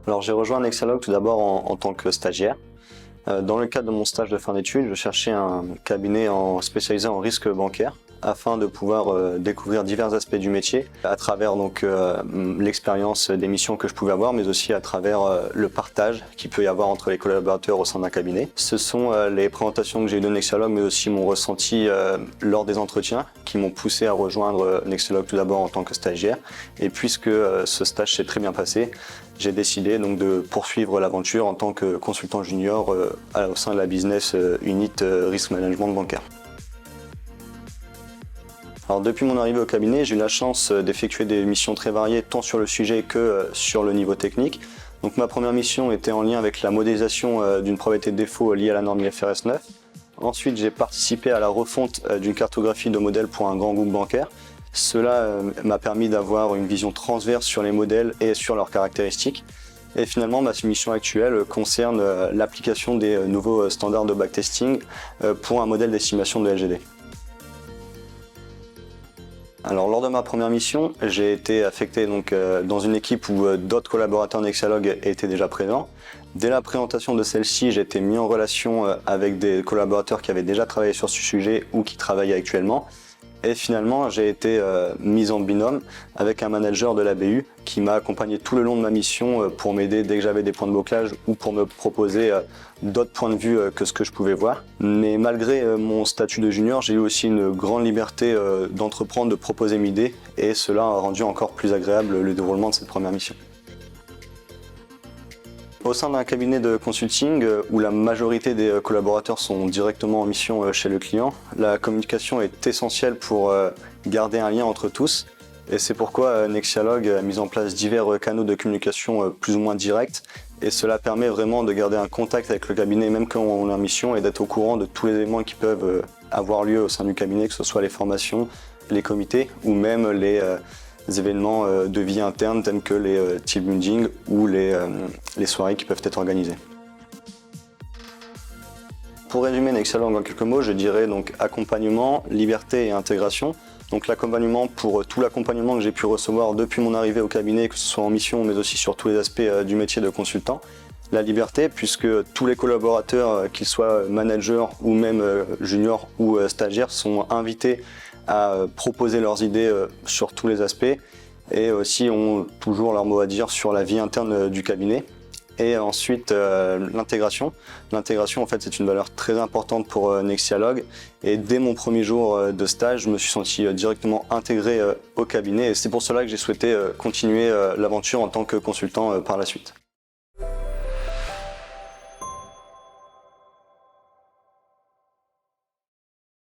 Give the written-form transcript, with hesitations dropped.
Alors j'ai rejoint Nexalog tout d'abord en tant que stagiaire. Dans le cadre de mon stage de fin d'études, je cherchais un cabinet spécialisé en risque bancaire afin de pouvoir découvrir divers aspects du métier à travers l'expérience des missions que je pouvais avoir, mais aussi à travers le partage qu'il peut y avoir entre les collaborateurs au sein d'un cabinet. Ce sont les présentations que j'ai eues de Nexalog, mais aussi mon ressenti lors des entretiens qui m'ont poussé à rejoindre Nexalog tout d'abord en tant que stagiaire. Et puisque ce stage s'est très bien passé, j'ai décidé donc de poursuivre l'aventure en tant que consultant junior au sein de la business unit Risk Management bancaire. Alors depuis mon arrivée au cabinet, j'ai eu la chance d'effectuer des missions très variées tant sur le sujet que sur le niveau technique. Donc ma première mission était en lien avec la modélisation d'une probabilité de défaut liée à la norme IFRS 9. Ensuite, j'ai participé à la refonte d'une cartographie de modèles pour un grand groupe bancaire. Cela m'a permis d'avoir une vision transverse sur les modèles et sur leurs caractéristiques. Et finalement, ma mission actuelle concerne l'application des nouveaux standards de backtesting pour un modèle d'estimation de LGD. Alors lors de ma première mission, j'ai été affecté dans une équipe où d'autres collaborateurs Nexalog étaient déjà présents. Dès la présentation de celle-ci, j'ai été mis en relation avec des collaborateurs qui avaient déjà travaillé sur ce sujet ou qui travaillent actuellement. Et finalement, j'ai été mis en binôme avec un manager de la BU qui m'a accompagné tout le long de ma mission pour m'aider dès que j'avais des points de blocage ou pour me proposer d'autres points de vue que ce que je pouvais voir. Mais malgré mon statut de junior, j'ai eu aussi une grande liberté d'entreprendre, de proposer mes idées et cela a rendu encore plus agréable le déroulement de cette première mission. Au sein d'un cabinet de consulting où la majorité des collaborateurs sont directement en mission chez le client, la communication est essentielle pour garder un lien entre tous. Et c'est pourquoi Nexalog a mis en place divers canaux de communication plus ou moins directs. Et cela permet vraiment de garder un contact avec le cabinet même quand on est en mission et d'être au courant de tous les éléments qui peuvent avoir lieu au sein du cabinet, que ce soit les formations, les comités ou même les événements de vie interne tels que les team building ou les soirées qui peuvent être organisées. Pour résumer Nexalog en quelques mots, je dirais donc accompagnement, liberté et intégration. Donc l'accompagnement pour tout l'accompagnement que j'ai pu recevoir depuis mon arrivée au cabinet, que ce soit en mission mais aussi sur tous les aspects du métier de consultant. La liberté puisque tous les collaborateurs, qu'ils soient managers ou même juniors ou stagiaires, sont invités à proposer leurs idées sur tous les aspects et aussi ont toujours leur mot à dire sur la vie interne du cabinet. Et ensuite l'intégration. L'intégration en fait c'est une valeur très importante pour Nexalog et dès mon premier jour de stage je me suis senti directement intégré au cabinet et c'est pour cela que j'ai souhaité continuer l'aventure en tant que consultant par la suite.